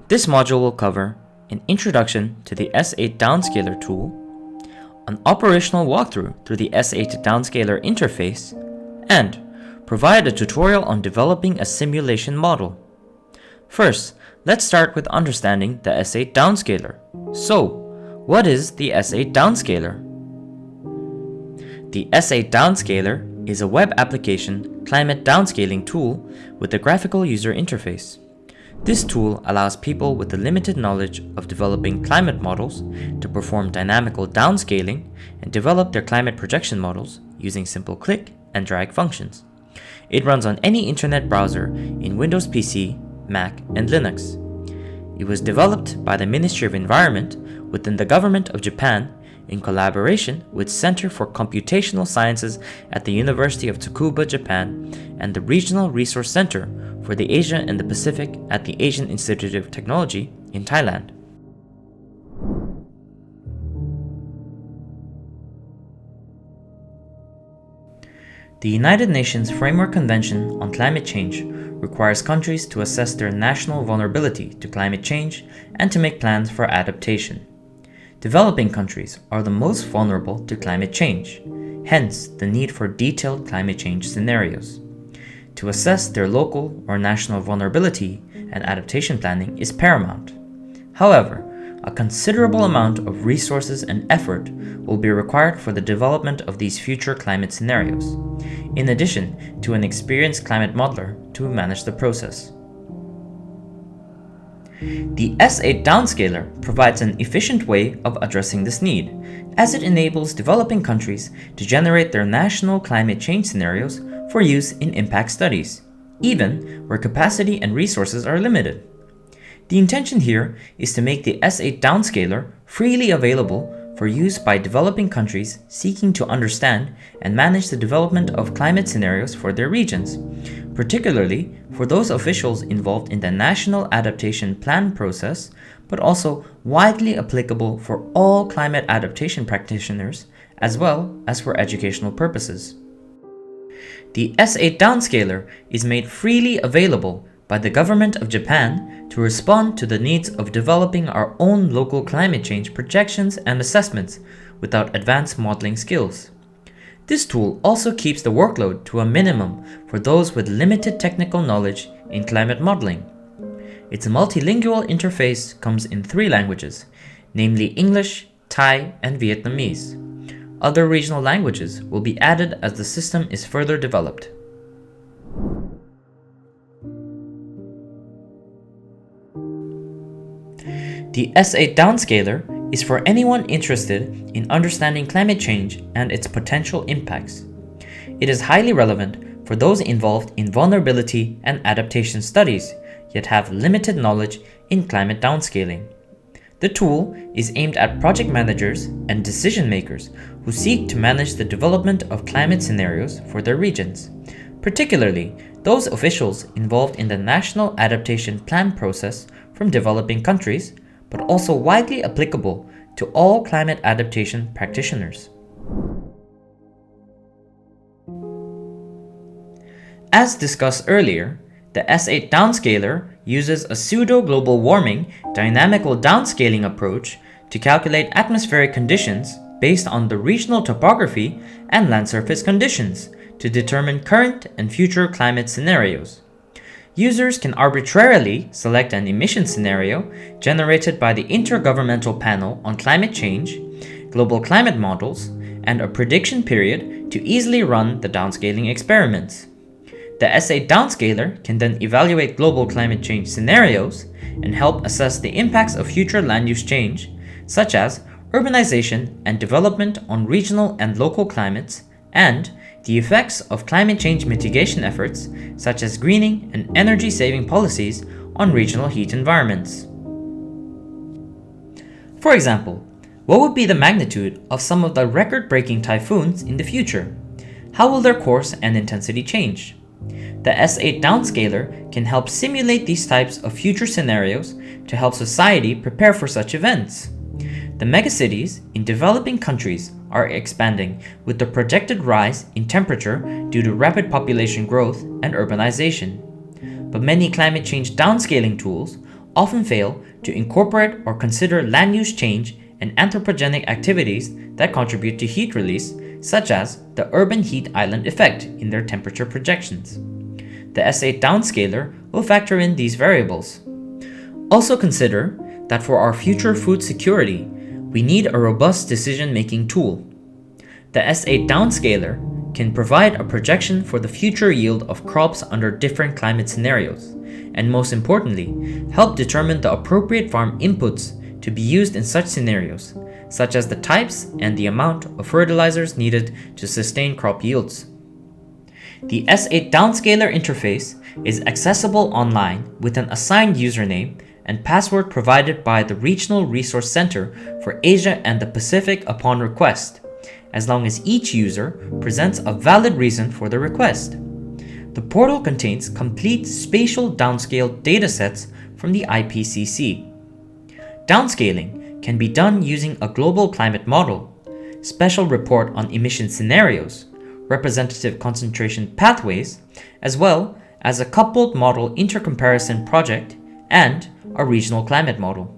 This module will cover an introduction to the S8 Downscaler tool, an operational walkthrough through the S8 Downscaler interface, and provide a tutorial on developing a simulation model. First, let's start with understanding the S8 Downscaler. So, what is the S8 Downscaler? The S8 Downscaler is a web application climate downscaling tool with a graphical user interface. This tool allows people with the limited knowledge of developing climate models to perform dynamical downscaling and develop their climate projection models using simple click and drag functions. It runs on any internet browser in Windows PC, Mac, and Linux. It was developed by the Ministry of Environment within the Government of Japan in collaboration with Center for Computational Sciences at the University of Tsukuba, Japan, and the Regional Resource Center for the Asia and the Pacific at the Asian Institute of Technology in Thailand. The United Nations Framework Convention on Climate Change requires countries to assess their national vulnerability to climate change and to make plans for adaptation. Developing countries are the most vulnerable to climate change, hence the need for detailed climate change scenarios. To assess their local or national vulnerability and adaptation planning is paramount. However, a considerable amount of resources and effort will be required for the development of these future climate scenarios, in addition to an experienced climate modeler to manage the process. The S8 Downscaler provides an efficient way of addressing this need, as it enables developing countries to generate their national climate change scenarios for use in impact studies, even where capacity and resources are limited. The intention here is to make the S8 Downscaler freely available for use by developing countries seeking to understand and manage the development of climate scenarios for their regions, particularly for those officials involved in the National Adaptation Plan process, but also widely applicable for all climate adaptation practitioners as well as for educational purposes. The S8 Downscaler is made freely available by the Government of Japan to respond to the needs of developing our own local climate change projections and assessments without advanced modeling skills. This tool also keeps the workload to a minimum for those with limited technical knowledge in climate modeling. Its multilingual interface comes in 3 languages, namely English, Thai, and Vietnamese. Other regional languages will be added as the system is further developed. The S8 Downscaler is for anyone interested in understanding climate change and its potential impacts. It is highly relevant for those involved in vulnerability and adaptation studies, yet have limited knowledge in climate downscaling. The tool is aimed at project managers and decision makers who seek to manage the development of climate scenarios for their regions, particularly those officials involved in the National Adaptation Plan process from developing countries, but also widely applicable to all climate adaptation practitioners. As discussed earlier, the S8 Downscaler uses a pseudo-global warming dynamical downscaling approach to calculate atmospheric conditions based on the regional topography and land surface conditions to determine current and future climate scenarios. Users can arbitrarily select an emission scenario generated by the Intergovernmental Panel on Climate Change, global climate models, and a prediction period to easily run the downscaling experiments. The S8 Downscaler can then evaluate global climate change scenarios and help assess the impacts of future land use change, such as urbanization and development on regional and local climates, and the effects of climate change mitigation efforts, such as greening and energy-saving policies on regional heat environments. For example, what would be the magnitude of some of the record-breaking typhoons in the future? How will their course and intensity change? The S8 Downscaler can help simulate these types of future scenarios to help society prepare for such events. The megacities in developing countries are expanding with the projected rise in temperature due to rapid population growth and urbanization. But many climate change downscaling tools often fail to incorporate or consider land use change and anthropogenic activities that contribute to heat release, such as the urban heat island effect in their temperature projections. The S8 downscaler will factor in these variables. Also consider that for our future food security, we need a robust decision-making tool. The S8 downscaler can provide a projection for the future yield of crops under different climate scenarios, and most importantly, help determine the appropriate farm inputs to be used in such scenarios, such as the types and the amount of fertilizers needed to sustain crop yields. The S8 downscaler interface is accessible online with an assigned username and password provided by the Regional Resource Center for Asia and the Pacific upon request, as long as each user presents a valid reason for the request. The portal contains complete spatial downscaled datasets from the IPCC. Downscaling can be done using a global climate model, special report on emission scenarios, representative concentration pathways, as well as a coupled model intercomparison project and a regional climate model.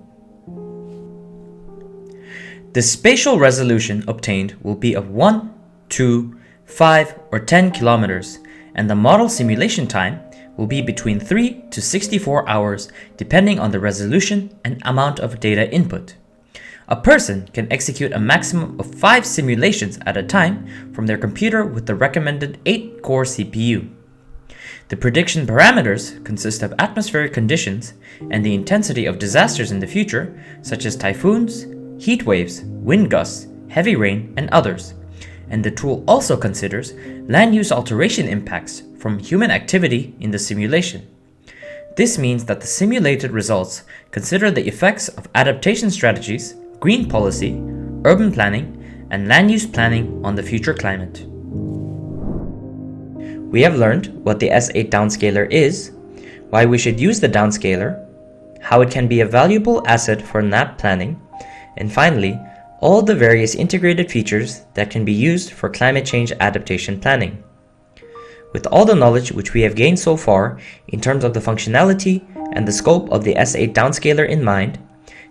The spatial resolution obtained will be of 1, 2, 5, or 10 kilometers, and the model simulation time will be between 3 to 64 hours depending on the resolution and amount of data input. A person can execute a maximum of 5 simulations at a time from their computer with the recommended 8-core CPU. The prediction parameters consist of atmospheric conditions and the intensity of disasters in the future, such as typhoons, heat waves, wind gusts, heavy rain, and others. And the tool also considers land use alteration impacts from human activity in the simulation. This means that the simulated results consider the effects of adaptation strategies, green policy, urban planning, and land use planning on the future climate. We have learned what the S8 downscaler is, why we should use the downscaler, how it can be a valuable asset for NAP planning, and finally, all the various integrated features that can be used for climate change adaptation planning. With all the knowledge which we have gained so far in terms of the functionality and the scope of the S8 downscaler in mind,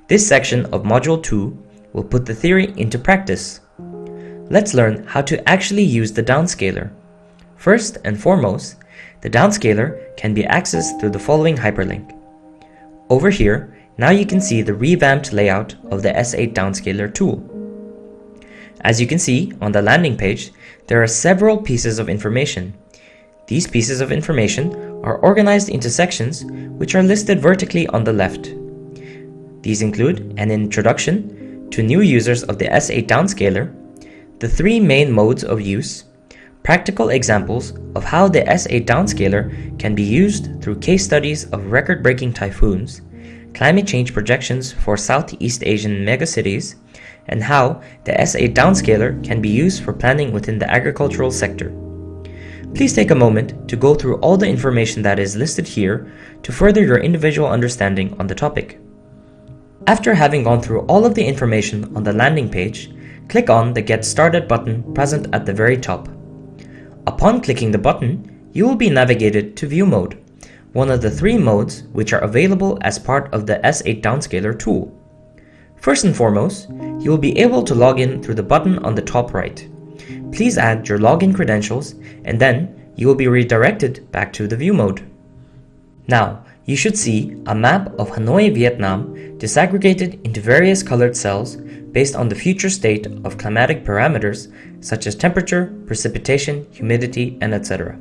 this section of Module 2 will put the theory into practice. Let's learn how to actually use the downscaler. First and foremost, the downscaler can be accessed through the following hyperlink. Over here, now you can see the revamped layout of the S8 downscaler tool. As you can see on the landing page, there are several pieces of information. These pieces of information are organized into sections which are listed vertically on the left. These include an introduction to new users of the S8 downscaler, the 3 main modes of use, practical examples of how the S8 downscaler can be used through case studies of record-breaking typhoons, climate change projections for Southeast Asian megacities, and how the S8 downscaler can be used for planning within the agricultural sector. Please take a moment to go through all the information that is listed here to further your individual understanding on the topic. After having gone through all of the information on the landing page, click on the Get Started button present at the very top. Upon clicking the button, you will be navigated to View Mode, one of the 3 modes which are available as part of the S8 downscaler tool. First and foremost, you will be able to log in through the button on the top right. Please add your login credentials and then you will be redirected back to the View Mode. Now, you should see a map of Hanoi, Vietnam disaggregated into various colored cells based on the future state of climatic parameters such as temperature, precipitation, humidity, and etc.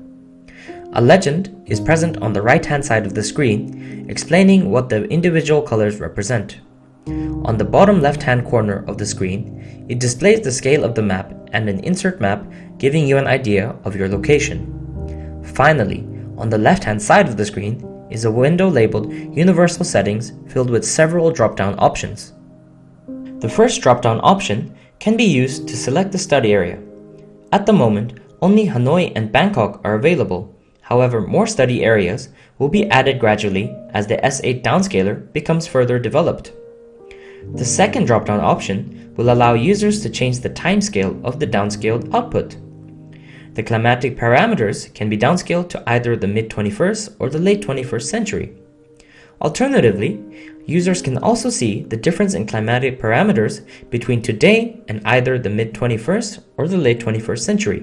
A legend is present on the right-hand side of the screen explaining what the individual colors represent. On the bottom left-hand corner of the screen, it displays the scale of the map and an insert map giving you an idea of your location. Finally, on the left-hand side of the screen is a window labeled Universal Settings filled with several drop-down options. The first drop-down option can be used to select the study area. At the moment, only Hanoi and Bangkok are available. However, more study areas will be added gradually as the S8 downscaler becomes further developed. The second drop-down option will allow users to change the timescale of the downscaled output. The climatic parameters can be downscaled to either the mid-21st or the late 21st century. Alternatively, users can also see the difference in climatic parameters between today and either the mid-21st or the late 21st century.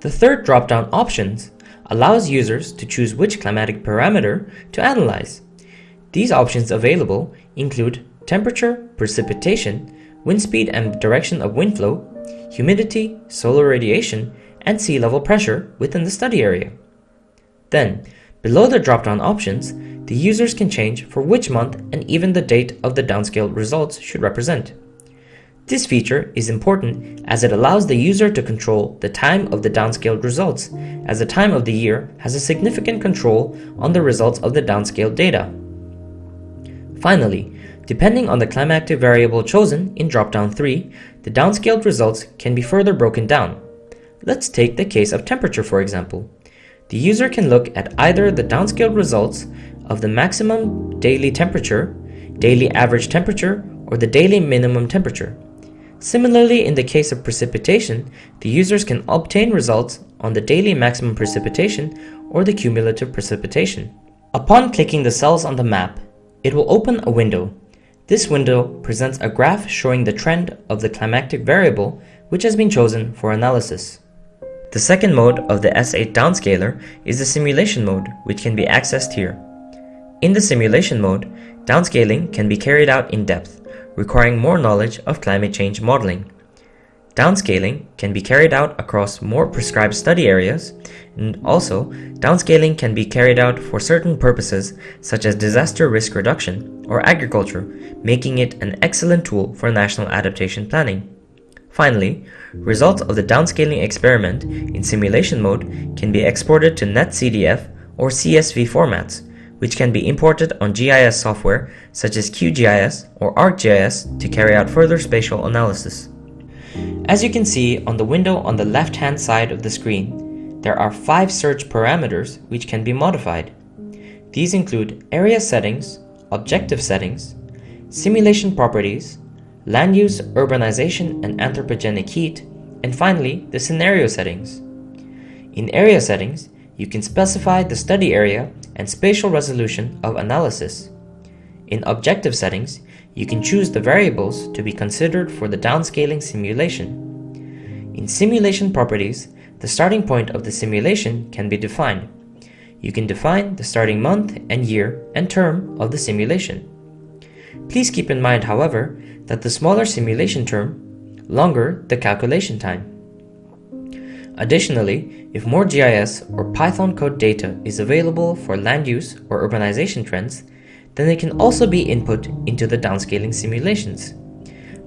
The third drop-down options allows users to choose which climatic parameter to analyze. These options available include temperature, precipitation, wind speed and direction of wind flow, humidity, solar radiation, and sea level pressure within the study area. Then, below the drop-down options, the users can change for which month and even the date of the downscaled results should represent. This feature is important as it allows the user to control the time of the downscaled results, as the time of the year has a significant control on the results of the downscaled data. Finally, depending on the climatic variable chosen in drop-down 3, the downscaled results can be further broken down. Let's take the case of temperature, for example. The user can look at either the downscaled results of the maximum daily temperature, daily average temperature, or the daily minimum temperature. Similarly, in the case of precipitation, the users can obtain results on the daily maximum precipitation or the cumulative precipitation. Upon clicking the cells on the map, it will open a window. This window presents a graph showing the trend of the climatic variable which has been chosen for analysis. The second mode of the S8 downscaler is the simulation mode, which can be accessed here. In the simulation mode, downscaling can be carried out in depth, requiring more knowledge of climate change modeling. Downscaling can be carried out across more prescribed study areas, and also downscaling can be carried out for certain purposes such as disaster risk reduction or agriculture, making it an excellent tool for national adaptation planning. Finally, results of the downscaling experiment in simulation mode can be exported to NetCDF or CSV formats, which can be imported on GIS software such as QGIS or ArcGIS to carry out further spatial analysis. As you can see on the window on the left-hand side of the screen, there are 5 search parameters which can be modified. These include area settings, objective settings, simulation properties, land use, urbanization and anthropogenic heat, and finally the scenario settings. In area settings, you can specify the study area and spatial resolution of analysis. In objective settings, you can choose the variables to be considered for the downscaling simulation. In simulation properties, the starting point of the simulation can be defined. You can define the starting month and year and term of the simulation. Please keep in mind, however, that the smaller simulation term, longer the calculation time. Additionally, if more GIS or Python code data is available for land use or urbanization trends, then they can also be input into the downscaling simulations.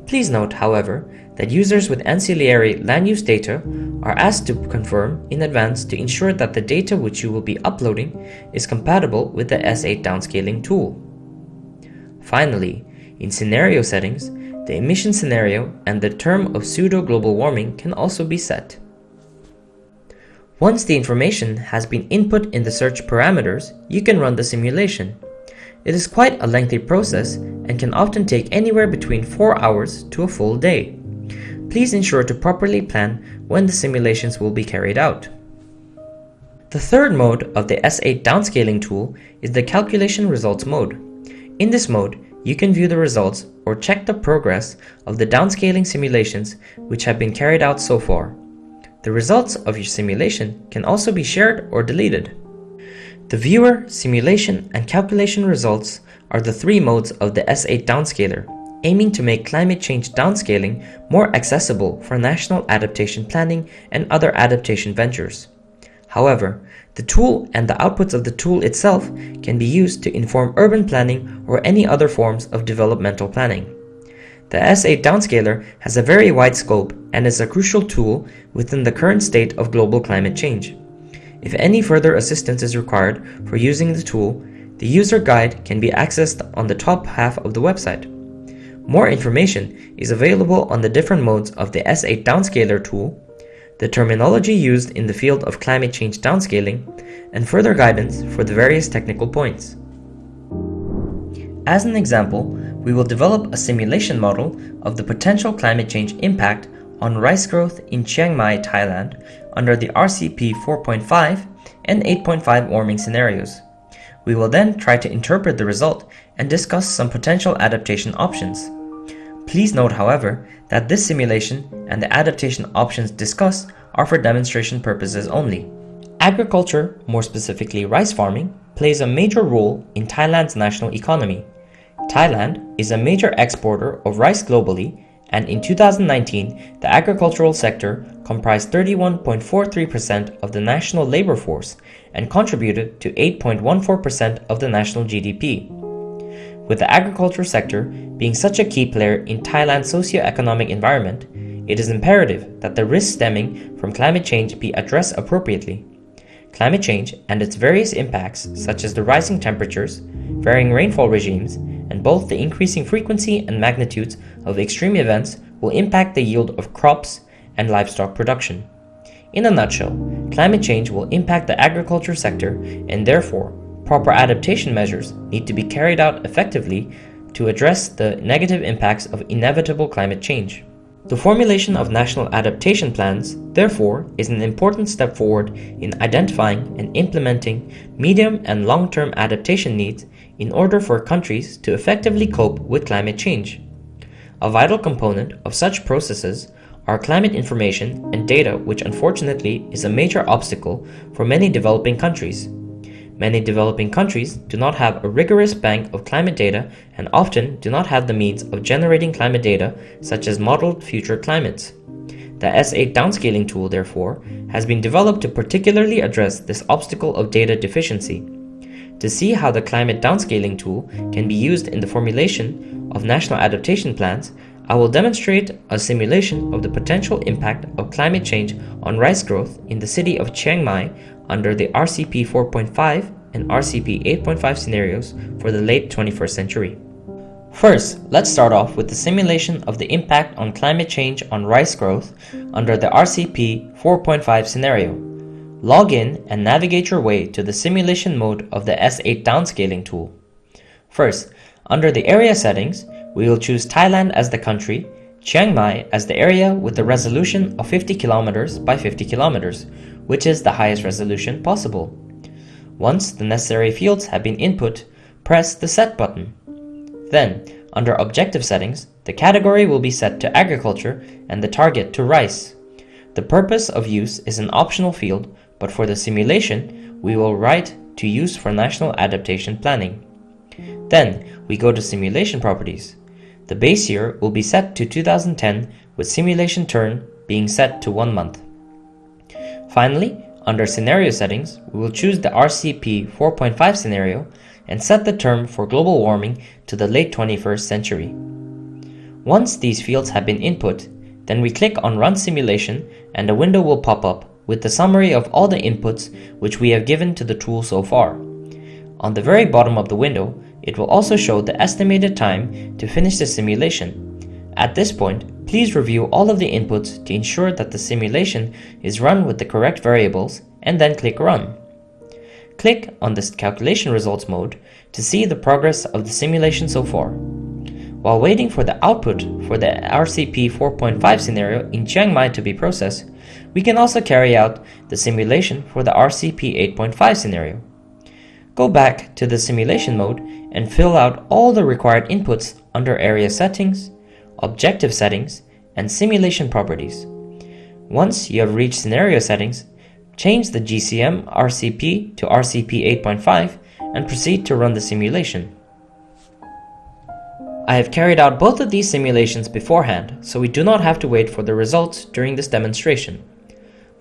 Please note, however, that users with ancillary land use data are asked to confirm in advance to ensure that the data which you will be uploading is compatible with the S8 downscaling tool. Finally, in scenario settings, the emission scenario and the term of pseudo-global warming can also be set. Once the information has been input in the search parameters, you can run the simulation. It is quite a lengthy process and can often take anywhere between 4 hours to a full day. Please ensure to properly plan when the simulations will be carried out. The third mode of the S8 downscaling tool is the calculation results mode. In this mode, you can view the results or check the progress of the downscaling simulations which have been carried out so far. The results of your simulation can also be shared or deleted. The viewer, simulation, and calculation results are the 3 modes of the S8 downscaler, aiming to make climate change downscaling more accessible for national adaptation planning and other adaptation ventures. However, the tool and the outputs of the tool itself can be used to inform urban planning or any other forms of developmental planning. The S8 downscaler has a very wide scope and is a crucial tool within the current state of global climate change. If any further assistance is required for using the tool, the user guide can be accessed on the top half of the website. More information is available on the different modes of the S8 downscaler tool, the terminology used in the field of climate change downscaling, and further guidance for the various technical points. As an example, we will develop a simulation model of the potential climate change impact on rice growth in Chiang Mai, Thailand, under the RCP 4.5 and 8.5 warming scenarios. We will then try to interpret the result and discuss some potential adaptation options. Please note, however, that this simulation and the adaptation options discussed are for demonstration purposes only. Agriculture, more specifically rice farming, plays a major role in Thailand's national economy. Thailand is a major exporter of rice globally, and in 2019, the agricultural sector comprised 31.43% of the national labor force and contributed to 8.14% of the national GDP. With the agriculture sector being such a key player in Thailand's socio-economic environment, it is imperative that the risks stemming from climate change be addressed appropriately. Climate change and its various impacts, such as the rising temperatures, varying rainfall regimes, and both the increasing frequency and magnitudes of extreme events will impact the yield of crops and livestock production. In a nutshell, climate change will impact the agriculture sector, and therefore, proper adaptation measures need to be carried out effectively to address the negative impacts of inevitable climate change. The formulation of national adaptation plans, therefore, is an important step forward in identifying and implementing medium and long-term adaptation needs in order for countries to effectively cope with climate change. A vital component of such processes are climate information and data, which unfortunately is a major obstacle for many developing countries. Many developing countries do not have a rigorous bank of climate data and often do not have the means of generating climate data such as modeled future climates. The S8 downscaling tool, therefore, has been developed to particularly address this obstacle of data deficiency. To see how the climate downscaling tool can be used in the formulation of national adaptation plans, I will demonstrate a simulation of the potential impact of climate change on rice growth in the city of Chiang Mai under the RCP 4.5 and RCP 8.5 scenarios for the late 21st century. First, let's start off with the simulation of the impact on climate change on rice growth under the RCP 4.5 scenario. Log in and navigate your way to the simulation mode of the S8 downscaling tool. First, under the area settings, we will choose Thailand as the country, Chiang Mai as the area with the resolution of 50 kilometers by 50 kilometers, which is the highest resolution possible. Once the necessary fields have been input, press the Set button. Then, under Objective Settings, the category will be set to Agriculture and the target to Rice. The purpose of use is an optional field, but for the simulation, we will write to use for national adaptation planning. Then, we go to Simulation Properties. The base year will be set to 2010 with simulation turn being set to 1 month. Finally, under Scenario Settings, we will choose the RCP 4.5 scenario and set the term for global warming to the late 21st century. Once these fields have been input, then we click on Run Simulation and a window will pop up with the summary of all the inputs which we have given to the tool so far. On the very bottom of the window, it will also show the estimated time to finish the simulation. At this point, please review all of the inputs to ensure that the simulation is run with the correct variables and then click Run. Click on this Calculation Results mode to see the progress of the simulation so far. While waiting for the output for the RCP 4.5 scenario in Chiang Mai to be processed, we can also carry out the simulation for the RCP 8.5 scenario. Go back to the simulation mode and fill out all the required inputs under Area Settings, Objective Settings, and Simulation Properties. Once you have reached Scenario Settings, change the GCM RCP to RCP 8.5 and proceed to run the simulation. I have carried out both of these simulations beforehand, so we do not have to wait for the results during this demonstration.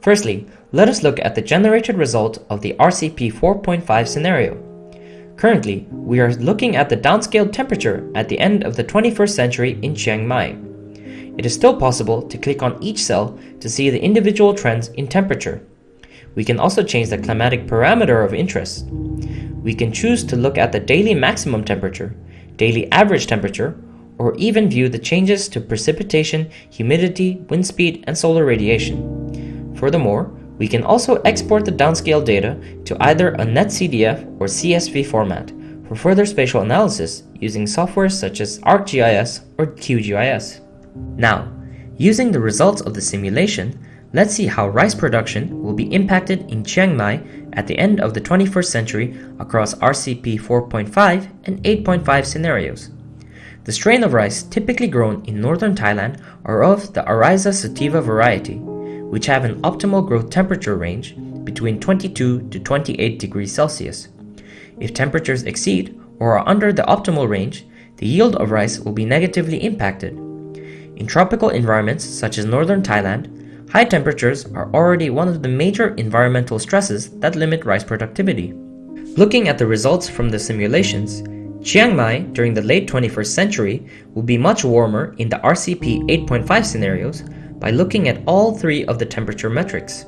Firstly, let us look at the generated result of the RCP 4.5 scenario. Currently, we are looking at the downscaled temperature at the end of the 21st century in Chiang Mai. It is still possible to click on each cell to see the individual trends in temperature. We can also change the climatic parameter of interest. We can choose to look at the daily maximum temperature, daily average temperature, or even view the changes to precipitation, humidity, wind speed, and solar radiation. Furthermore, we can also export the downscale data to either a netCDF or CSV format for further spatial analysis using software such as ArcGIS or QGIS. Now, using the results of the simulation, let's see how rice production will be impacted in Chiang Mai at the end of the 21st century across RCP 4.5 and 8.5 scenarios. The strain of rice typically grown in northern Thailand are of the Ariza sativa variety, which have an optimal growth temperature range between 22 to 28 degrees Celsius. If temperatures exceed or are under the optimal range, the yield of rice will be negatively impacted. In tropical environments such as northern Thailand, high temperatures are already one of the major environmental stresses that limit rice productivity. Looking at the results from the simulations, Chiang Mai during the late 21st century will be much warmer in the RCP 8.5 scenarios by looking at all three of the temperature metrics.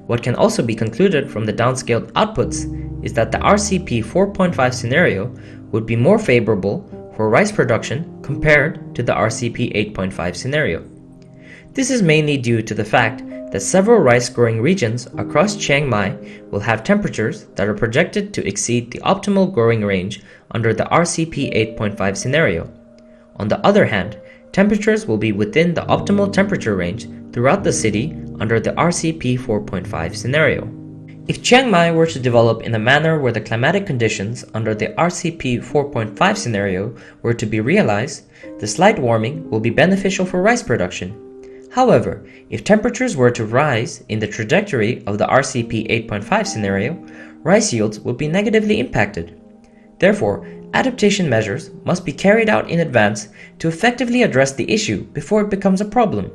What can also be concluded from the downscaled outputs is that the RCP 4.5 scenario would be more favorable for rice production compared to the RCP 8.5 scenario. This is mainly due to the fact that several rice-growing regions across Chiang Mai will have temperatures that are projected to exceed the optimal growing range under the RCP 8.5 scenario. On the other hand, temperatures will be within the optimal temperature range throughout the city under the RCP 4.5 scenario. If Chiang Mai were to develop in a manner where the climatic conditions under the RCP 4.5 scenario were to be realized, the slight warming will be beneficial for rice production. However, if temperatures were to rise in the trajectory of the RCP 8.5 scenario, rice yields would be negatively impacted. Therefore, adaptation measures must be carried out in advance to effectively address the issue before it becomes a problem.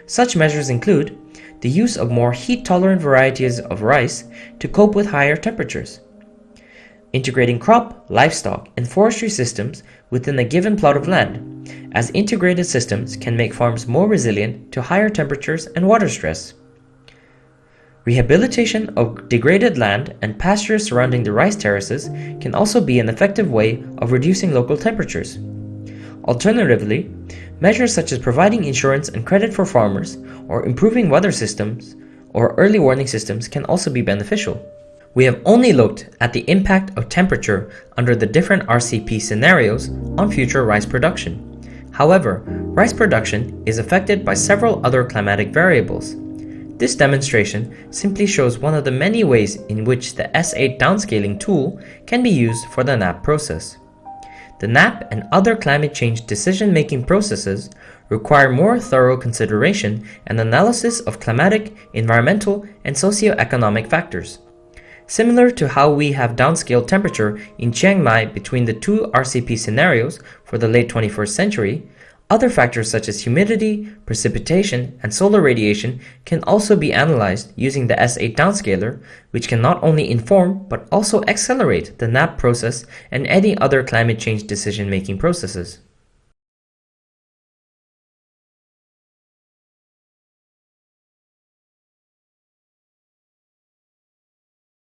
Such measures include the use of more heat-tolerant varieties of rice to cope with higher temperatures, integrating crop, livestock, and forestry systems within a given plot of land, as integrated systems can make farms more resilient to higher temperatures and water stress. Rehabilitation of degraded land and pastures surrounding the rice terraces can also be an effective way of reducing local temperatures. Alternatively, measures such as providing insurance and credit for farmers, or improving weather systems or early warning systems can also be beneficial. We have only looked at the impact of temperature under the different RCP scenarios on future rice production. However, rice production is affected by several other climatic variables. This demonstration simply shows one of the many ways in which the S8 downscaling tool can be used for the NAP process. The NAP and other climate change decision-making processes require more thorough consideration and analysis of climatic, environmental, and socioeconomic factors. Similar to how we have downscaled temperature in Chiang Mai between the two RCP scenarios for the late 21st century, other factors such as humidity, precipitation, and solar radiation can also be analyzed using the S8 downscaler, which can not only inform but also accelerate the NAP process and any other climate change decision-making processes.